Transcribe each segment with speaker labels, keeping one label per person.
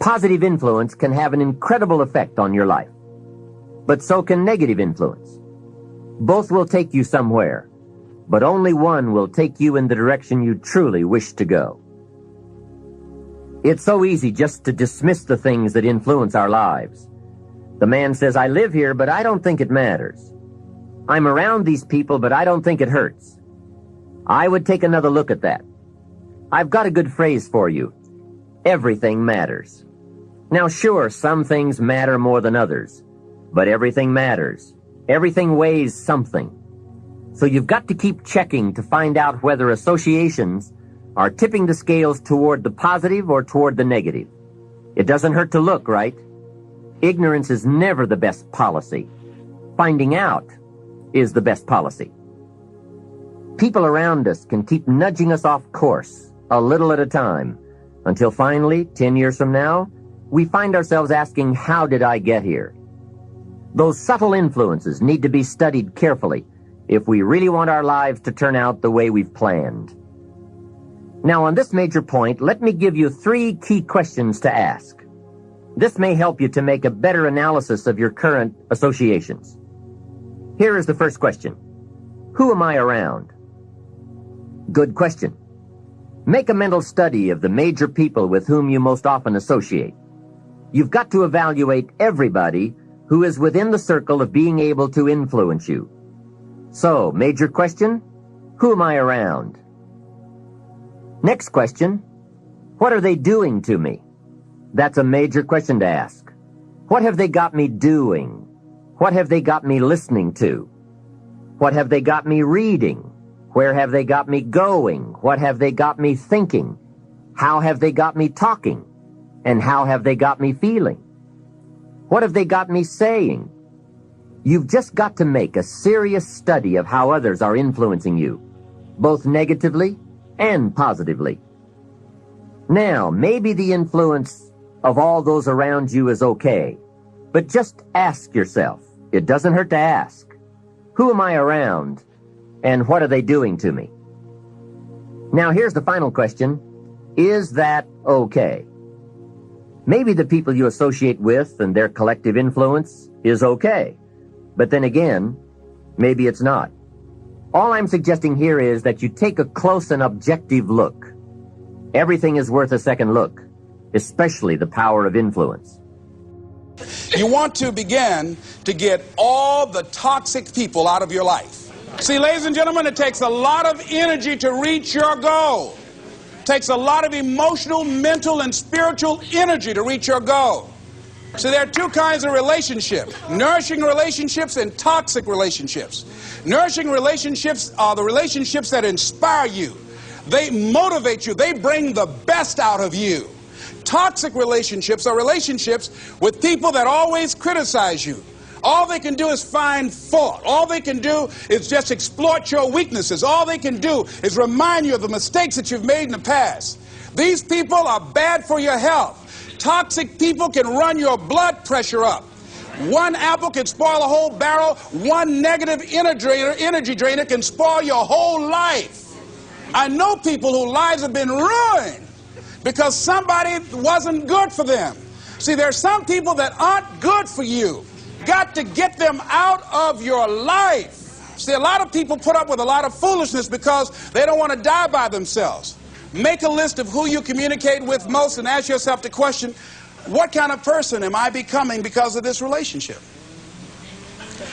Speaker 1: Positive influence can have an incredible effect on your life, but so can negative influence. Both will take you somewhere, but only one will take you in the direction you truly wish to go. It's so easy just to dismiss the things that influence our lives. The man says, I live here, but I don't think it matters. I'm around these people, but I don't think it hurts. I would take another look at that. I've got a good phrase for you. Everything matters. Now, sure, some things matter more than others, but everything matters. Everything weighs something. So you've got to keep checking to find out whether associations are tipping the scales toward the positive or toward the negative. It doesn't hurt to look, right? Ignorance is never the best policy. Finding out is the best policy. People around us can keep nudging us off course, a little at a time, until finally, 10 years from now, we find ourselves asking, how did I get here? Those subtle influences need to be studied carefully if we really want our lives to turn out the way we've planned. Now, on this major point, let me give you 3 key questions to ask. This may help you to make a better analysis of your current associations. Here is the first question. Who am I around? Good question. Make a mental study of the major people with whom you most often associate. You've got to evaluate everybody who is within the circle of being able to influence you. So, major question, who am I around? Next question, what are they doing to me? That's a major question to ask. What have they got me doing? What have they got me listening to? What have they got me reading? Where have they got me going? What have they got me thinking? How have they got me talking? And how have they got me feeling? What have they got me saying? You've just got to make a serious study of how others are influencing you, both negatively and positively. Now, maybe the influence of all those around you is okay, but just ask yourself, it doesn't hurt to ask, who am I around and what are they doing to me? Now, here's the final question, is that okay? Maybe the people you associate with and their collective influence is okay, but then again, maybe it's not. All I'm suggesting here is that you take a close and objective look. Everything is worth a second look, especially the power of influence.
Speaker 2: You want to begin to get all the toxic people out of your life. See, ladies and gentlemen, it takes a lot of energy to reach your goal. It takes a lot of emotional, mental, and spiritual energy to reach your goal. So there are 2 kinds of relationships, nourishing relationships and toxic relationships. Nourishing relationships are the relationships that inspire you. They motivate you. They bring the best out of you. Toxic relationships are relationships with people that always criticize you. All they can do is find fault. All they can do is just exploit your weaknesses. All they can do is remind you of the mistakes that you've made in the past. These people are bad for your health. Toxic people can run your blood pressure up. One apple can spoil a whole barrel. One negative energy drainer can spoil your whole life. I know people whose lives have been ruined because somebody wasn't good for them. See, there are some people that aren't good for you. Got to get them out of your life. See, a lot of people put up with a lot of foolishness because they don't want to die by themselves. Make a list of who you communicate with most and ask yourself the question, what kind of person am I becoming because of this relationship?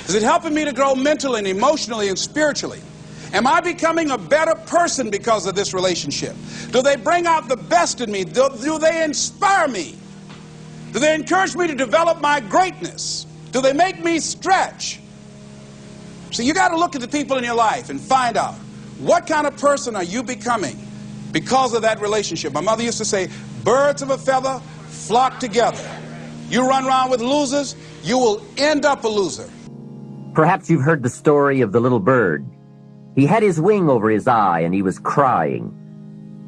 Speaker 2: Is it helping me to grow mentally and emotionally and spiritually? Am I becoming a better person because of this relationship? Do they bring out the best in me? Do they inspire me? Do they encourage me to develop my greatness? Do they make me stretch? So you got to look at the people in your life and find out what kind of person are you becoming because of that relationship. My mother used to say, birds of a feather flock together. You run around with losers, you will end up a loser.
Speaker 1: Perhaps you've heard the story of the little bird. He had his wing over his eye and he was crying.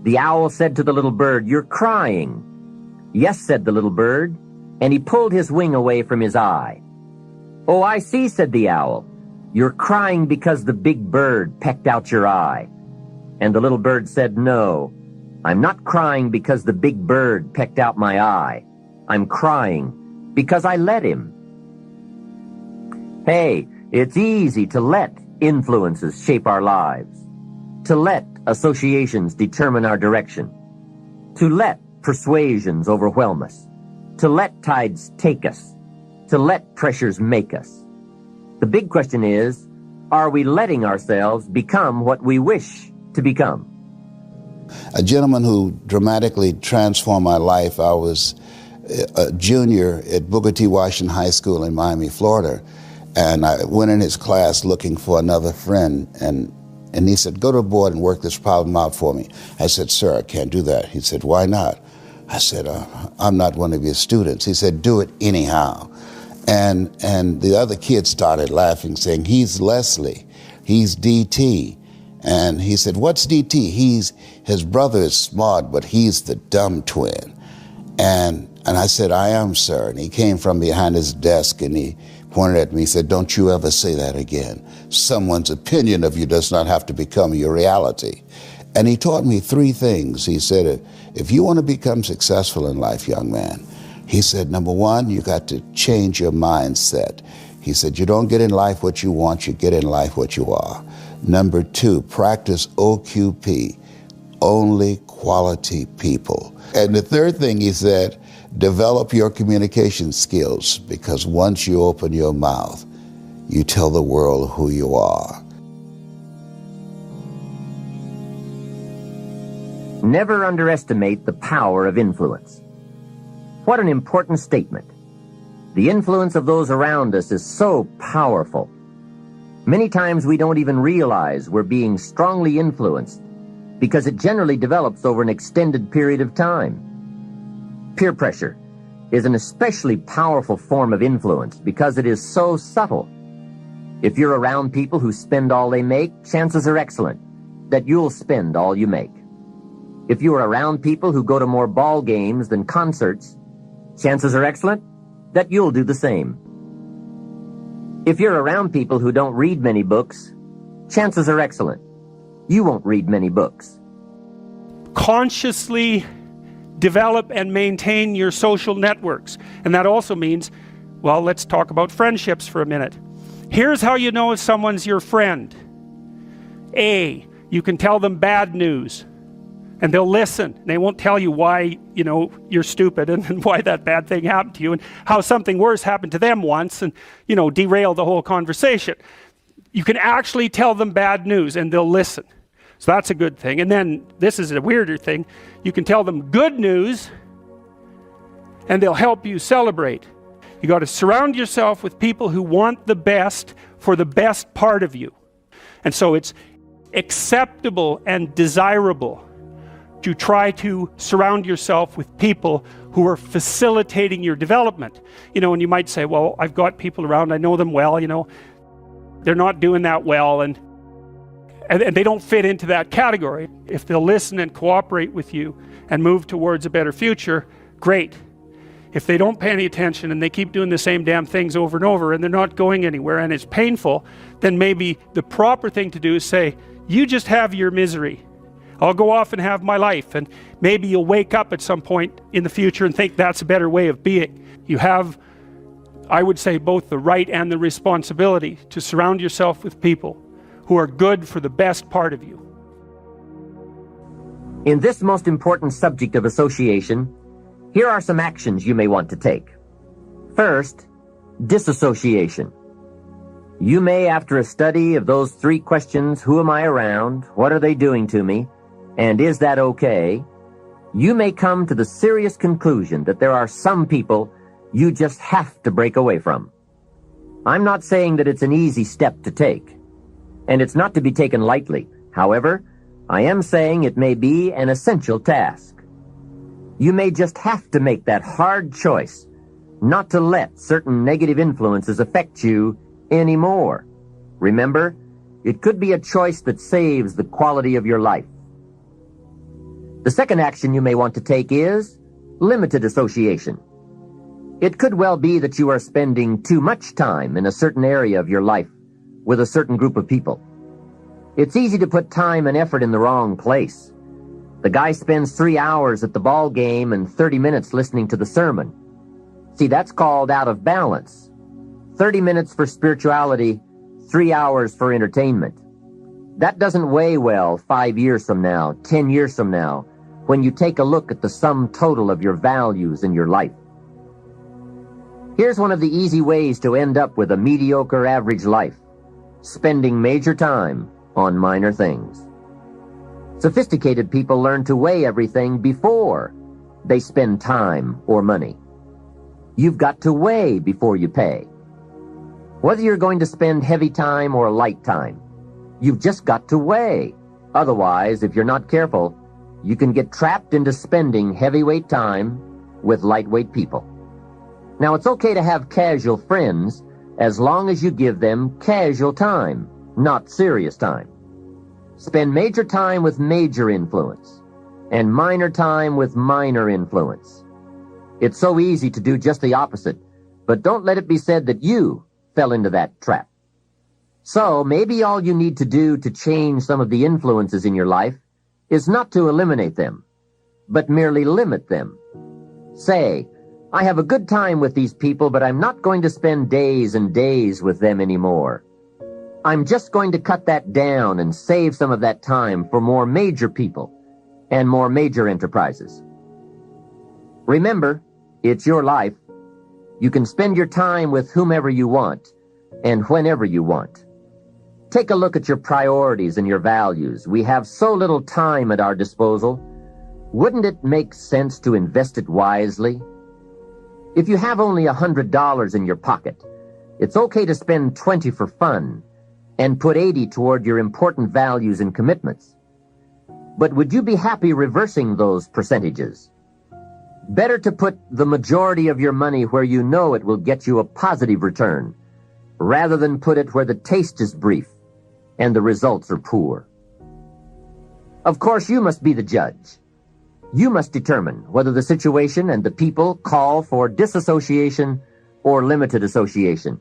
Speaker 1: The owl said to the little bird, "You're crying." "Yes," said the little bird, and he pulled his wing away from his eye. "Oh, I see," said the owl. "You're crying because the big bird pecked out your eye." And the little bird said, "No, I'm not crying because the big bird pecked out my eye. I'm crying because I let him. Hey, it's easy to let influences shape our lives, to let associations determine our direction, to let persuasions overwhelm us, to let tides take us, to let pressures make us. The big question is, are we letting ourselves become what we wish to become?
Speaker 3: A gentleman who dramatically transformed my life, I was a junior at Booker T. Washington High School in Miami, Florida, and I went in his class looking for another friend, and he said, go to the board and work this problem out for me. I said, sir, I can't do that. He said, why not? I said, I'm not one of your students. He said, do it anyhow. And the other kids started laughing, saying, he's Leslie, he's DT. And he said, what's DT? His brother is smart, but he's the dumb twin. And I said, I am, sir. And he came from behind his desk and he pointed at me. He said, don't you ever say that again. Someone's opinion of you does not have to become your reality. And he taught me three things. He said, if you want to become successful in life, young man, he said, number one, you got to change your mindset. He said, you don't get in life what you want, you get in life what you are. Number two, practice OQP, only quality people. And the third thing he said, develop your communication skills, because once you open your mouth, you tell the world who you are.
Speaker 1: Never underestimate the power of influence. What an important statement. The influence of those around us is so powerful. Many times we don't even realize we're being strongly influenced because it generally develops over an extended period of time. Peer pressure is an especially powerful form of influence because it is so subtle. If you're around people who spend all they make, chances are excellent that you'll spend all you make. If you are around people who go to more ball games than concerts, chances are excellent that you'll do the same. If you're around people who don't read many books, chances are excellent you won't read many books.
Speaker 4: Consciously develop and maintain your social networks. And that also means, well, let's talk about friendships for a minute. Here's how you know if someone's your friend. A, you can tell them bad news and they'll listen. They won't tell you why, you're stupid and why that bad thing happened to you and how something worse happened to them once and, derail the whole conversation. You can actually tell them bad news and they'll listen. So that's a good thing. And then this is a weirder thing. You can tell them good news and they'll help you celebrate. You got to surround yourself with people who want the best for the best part of you. And so it's acceptable and desirable to try to surround yourself with people who are facilitating your development. And you might say, well, I've got people around, I know them well, they're not doing that well, and they don't fit into that category. If they'll listen and cooperate with you and move towards a better future, great. If they don't pay any attention and they keep doing the same damn things over and over and they're not going anywhere and it's painful, then maybe the proper thing to do is say, you just have your misery. I'll go off and have my life. And maybe you'll wake up at some point in the future and think that's a better way of being. You have, I would say, both the right and the responsibility to surround yourself with people who are good for the best part of you.
Speaker 1: In this most important subject of association, here are some actions you may want to take. First, disassociation. You may, after a study of those three questions, who am I around, what are they doing to me, and is that okay, you may come to the serious conclusion that there are some people you just have to break away from. I'm not saying that it's an easy step to take, and it's not to be taken lightly. However, I am saying it may be an essential task. You may just have to make that hard choice not to let certain negative influences affect you anymore. Remember, it could be a choice that saves the quality of your life. The second action you may want to take is limited association. It could well be that you are spending too much time in a certain area of your life with a certain group of people. It's easy to put time and effort in the wrong place. The guy spends 3 hours at the ball game and 30 minutes listening to the sermon. See, that's called out of balance. 30 minutes for spirituality, 3 hours for entertainment. That doesn't weigh well 5 years from now, 10 years from now, when you take a look at the sum total of your values in your life. Here's one of the easy ways to end up with a mediocre average life: spending major time on minor things. Sophisticated people learn to weigh everything before they spend time or money. You've got to weigh before you pay. Whether you're going to spend heavy time or light time, you've just got to weigh. Otherwise, if you're not careful, you can get trapped into spending heavyweight time with lightweight people. Now, it's okay to have casual friends as long as you give them casual time, not serious time. Spend major time with major influence and minor time with minor influence. It's so easy to do just the opposite, but don't let it be said that you fell into that trap. So maybe all you need to do to change some of the influences in your life is not to eliminate them, but merely limit them. Say, I have a good time with these people, but I'm not going to spend days and days with them anymore. I'm just going to cut that down and save some of that time for more major people and more major enterprises. Remember, it's your life. You can spend your time with whomever you want and whenever you want. Take a look at your priorities and your values. We have so little time at our disposal. Wouldn't it make sense to invest it wisely? If you have only $100 in your pocket, it's okay to spend 20 for fun and put 80 toward your important values and commitments. But would you be happy reversing those percentages? Better to put the majority of your money where you know it will get you a positive return, rather than put it where the taste is brief and the results are poor. Of course, you must be the judge. You must determine whether the situation and the people call for disassociation or limited association.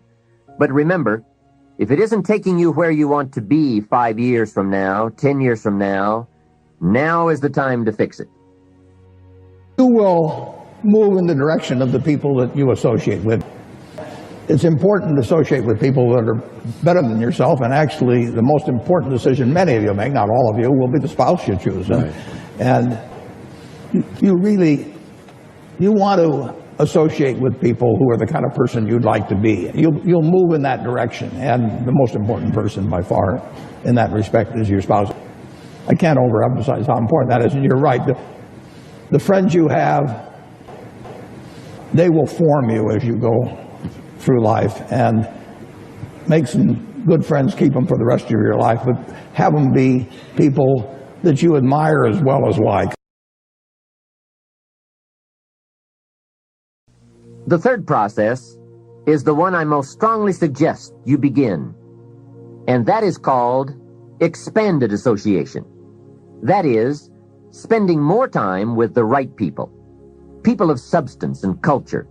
Speaker 1: But remember, if it isn't taking you where you want to be 5 years from now, 10 years from now, now is the time to fix it.
Speaker 5: You will move in the direction of the people that you associate with. It's important to associate with people that are better than yourself, and actually the most important decision many of you make, not all of you, will be the spouse you choose. Right. And you want to associate with people who are the kind of person you'd like to be. You'll move in that direction, and the most important person by far in that respect is your spouse. I can't overemphasize how important that is, and you're right. The friends you have, they will form you as you go through life, and make some good friends, keep them for the rest of your life, but have them be people that you admire as well as like.
Speaker 1: The third process is the one I most strongly suggest you begin, and that is called expanded association. That is, spending more time with the right people, people of substance and culture,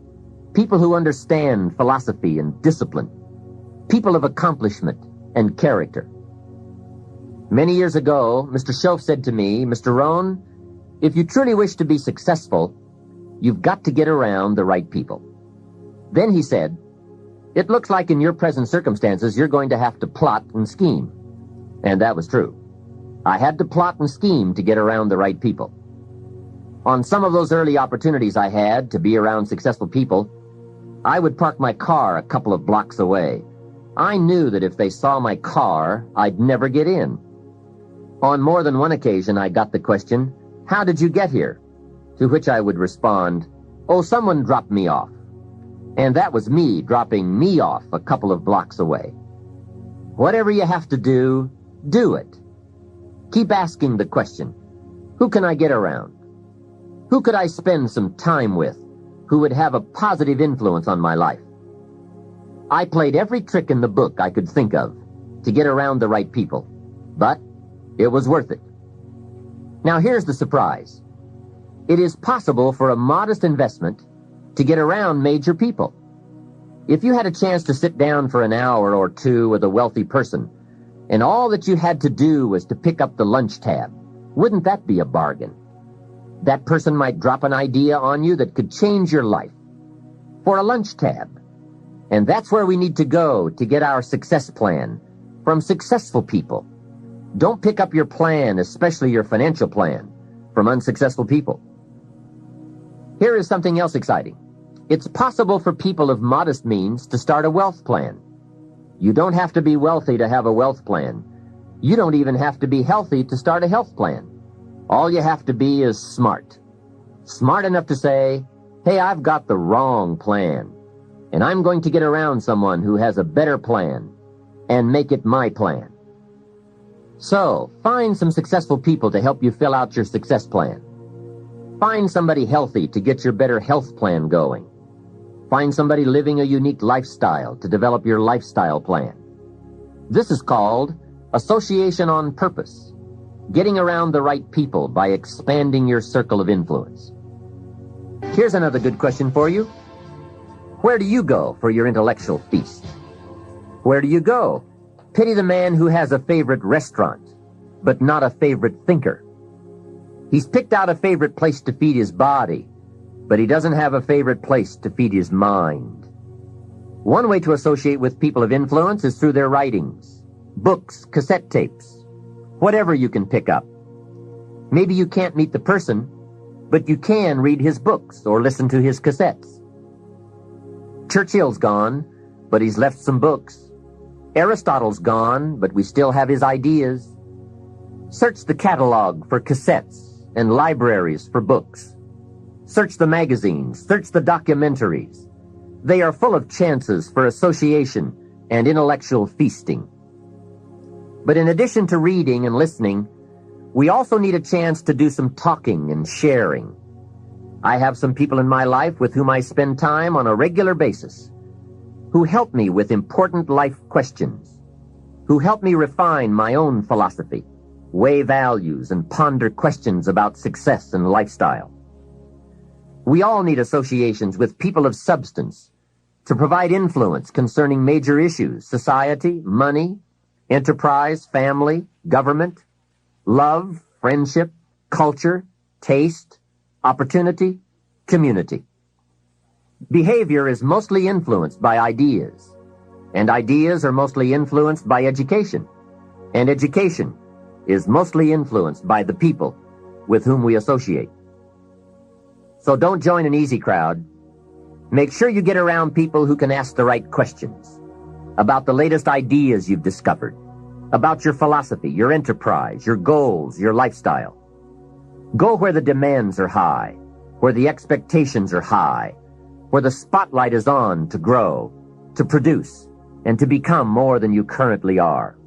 Speaker 1: people who understand philosophy and discipline, people of accomplishment and character. Many years ago, Mr. Schoaf said to me, Mr. Rohn, if you truly wish to be successful, you've got to get around the right people. Then he said, it looks like in your present circumstances you're going to have to plot and scheme. And that was true. I had to plot and scheme to get around the right people. On some of those early opportunities I had to be around successful people, I would park my car a couple of blocks away. I knew that if they saw my car, I'd never get in. On more than one occasion, I got the question, how did you get here? To which I would respond, oh, someone dropped me off. And that was me dropping me off a couple of blocks away. Whatever you have to do it. Keep asking the question, who can I get around? Who could I spend some time with who would have a positive influence on my life? I played every trick in the book I could think of to get around the right people, but it was worth it. Now here's the surprise. It is possible for a modest investment to get around major people. If you had a chance to sit down for an hour or two with a wealthy person, and all that you had to do was to pick up the lunch tab, wouldn't that be a bargain? That person might drop an idea on you that could change your life. for a lunch tab. And that's where we need to go to get our success plan from successful people. Don't pick up your plan, especially your financial plan, from unsuccessful people. Here is something else exciting. It's possible for people of modest means to start a wealth plan. You don't have to be wealthy to have a wealth plan. You don't even have to be healthy to start a health plan. All you have to be is smart. Smart enough to say, hey, I've got the wrong plan, and I'm going to get around someone who has a better plan and make it my plan. So, find some successful people to help you fill out your success plan. Find somebody healthy to get your better health plan going. Find somebody living a unique lifestyle to develop your lifestyle plan. This is called association on purpose, getting around the right people by expanding your circle of influence. Here's another good question for you. Where do you go for your intellectual feast? Where do you go? Pity the man who has a favorite restaurant, but not a favorite thinker. He's picked out a favorite place to feed his body, but he doesn't have a favorite place to feed his mind. One way to associate with people of influence is through their writings, books, cassette tapes, whatever you can pick up. Maybe you can't meet the person, but you can read his books or listen to his cassettes. Churchill's gone, but he's left some books. Aristotle's gone, but we still have his ideas. Search the catalog for cassettes and libraries for books. Search the magazines, search the documentaries. They are full of chances for association and intellectual feasting. But in addition to reading and listening, we also need a chance to do some talking and sharing. I have some people in my life with whom I spend time on a regular basis, who help me with important life questions, who help me refine my own philosophy, weigh values, and ponder questions about success and lifestyle. We all need associations with people of substance to provide influence concerning major issues: society, money, enterprise, family, government, love, friendship, culture, taste, opportunity, community. Behavior is mostly influenced by ideas, and ideas are mostly influenced by education, and education is mostly influenced by the people with whom we associate. So don't join an easy crowd. Make sure you get around people who can ask the right questions about the latest ideas you've discovered, about your philosophy, your enterprise, your goals, your lifestyle. Go where the demands are high, where the expectations are high, where the spotlight is on to grow, to produce, and to become more than you currently are.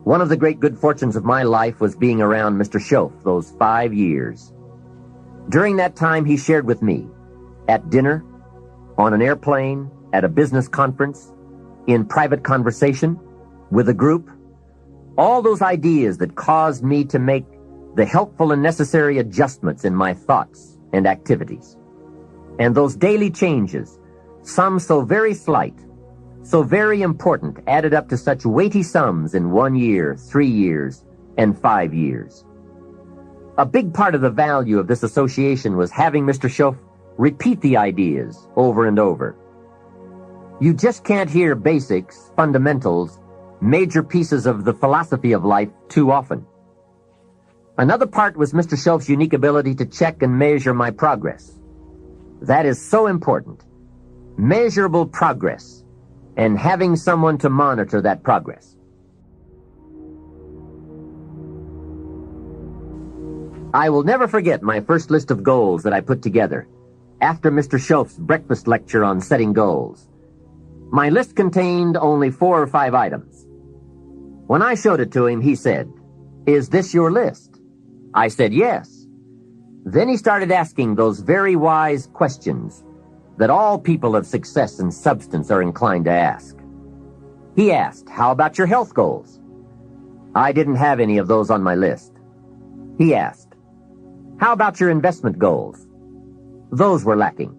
Speaker 1: One of the great good fortunes of my life was being around Mr. Schoaf those 5 years. During that time, he shared with me, at dinner, on an airplane, at a business conference, in private conversation, with a group, all those ideas that caused me to make the helpful and necessary adjustments in my thoughts and activities. And those daily changes, some so very slight, so very important, added up to such weighty sums in 1 year, 3 years, and 5 years. A big part of the value of this association was having Mr. Schoaf repeat the ideas over and over. You just can't hear basics, fundamentals, major pieces of the philosophy of life too often. Another part was Mr. Schoaf's unique ability to check and measure my progress. That is so important. Measurable progress, and having someone to monitor that progress. I will never forget my first list of goals that I put together after Mr. Schoaf's breakfast lecture on setting goals. My list contained only 4 or 5 items. When I showed it to him, he said, "Is this your list?" I said, "Yes." Then he started asking those very wise questions that all people of success and substance are inclined to ask. He asked, "How about your health goals?" I didn't have any of those on my list. He asked, "How about your investment goals?" Those were lacking.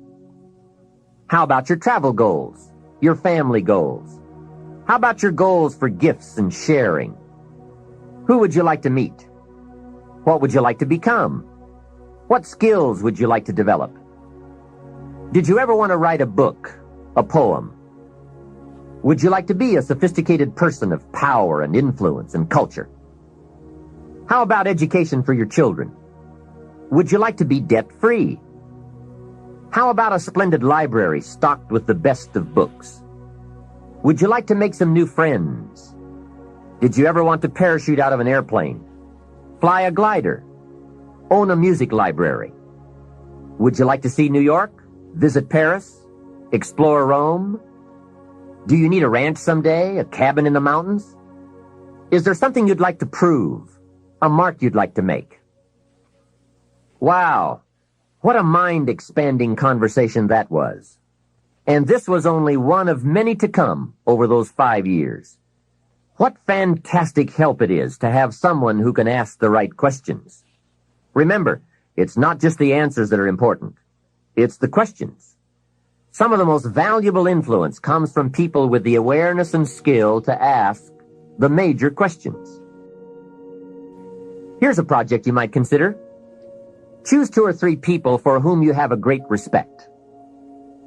Speaker 1: How about your travel goals, your family goals? How about your goals for gifts and sharing? Who would you like to meet? What would you like to become? What skills would you like to develop? Did you ever want to write a book, a poem? Would you like to be a sophisticated person of power and influence and culture? How about education for your children? Would you like to be debt-free? How about a splendid library stocked with the best of books? Would you like to make some new friends? Did you ever want to parachute out of an airplane? Fly a glider? Own a music library? Would you like to see New York? Visit Paris? Explore Rome? Do you need a ranch someday? A cabin in the mountains? Is there something you'd like to prove? A mark you'd like to make? Wow, what a mind-expanding conversation that was. And this was only one of many to come over those 5 years. What fantastic help it is to have someone who can ask the right questions. Remember, it's not just the answers that are important. It's the questions. Some of the most valuable influence comes from people with the awareness and skill to ask the major questions. Here's a project you might consider. Choose 2 or 3 people for whom you have a great respect.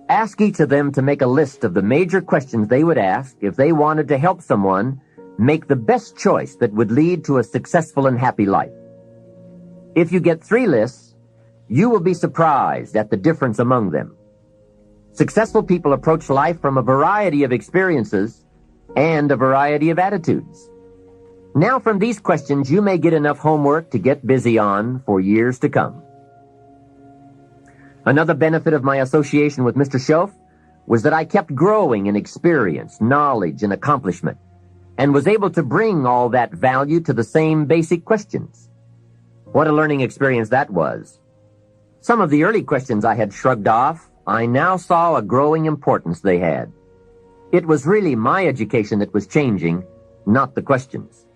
Speaker 1: Ask each of them to make a list of the major questions they would ask if they wanted to help someone make the best choice that would lead to a successful and happy life. If you get 3 lists, you will be surprised at the difference among them. Successful people approach life from a variety of experiences and a variety of attitudes. Now from these questions, you may get enough homework to get busy on for years to come. Another benefit of my association with Mr. Schoaf was that I kept growing in experience, knowledge, and accomplishment, and was able to bring all that value to the same basic questions. What a learning experience that was. Some of the early questions I had shrugged off, I now saw a growing importance they had. It was really my education that was changing, not the questions.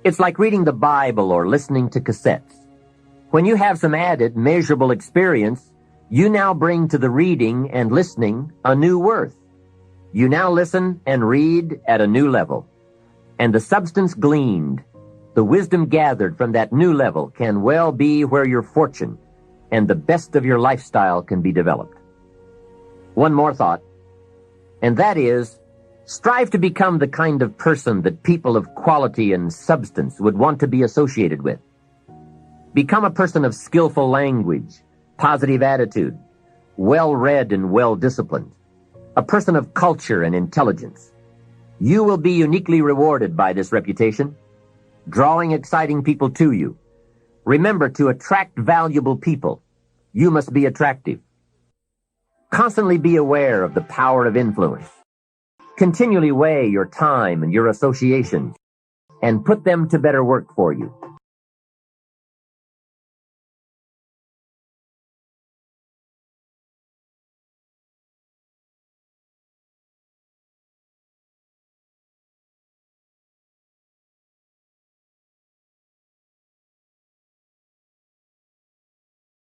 Speaker 1: It's like reading the Bible or listening to cassettes. When you have some added, measurable experience, you now bring to the reading and listening a new worth. You now listen and read at a new level. And the substance gleaned, the wisdom gathered from that new level can well be where your fortune and the best of your lifestyle can be developed. One more thought, and that is, strive to become the kind of person that people of quality and substance would want to be associated with. Become a person of skillful language, positive attitude, well-read and well-disciplined, a person of culture and intelligence. You will be uniquely rewarded by this reputation, drawing exciting people to you. Remember, to attract valuable people, you must be attractive. Constantly be aware of the power of influence. Continually weigh your time and your associations and put them to better work for you.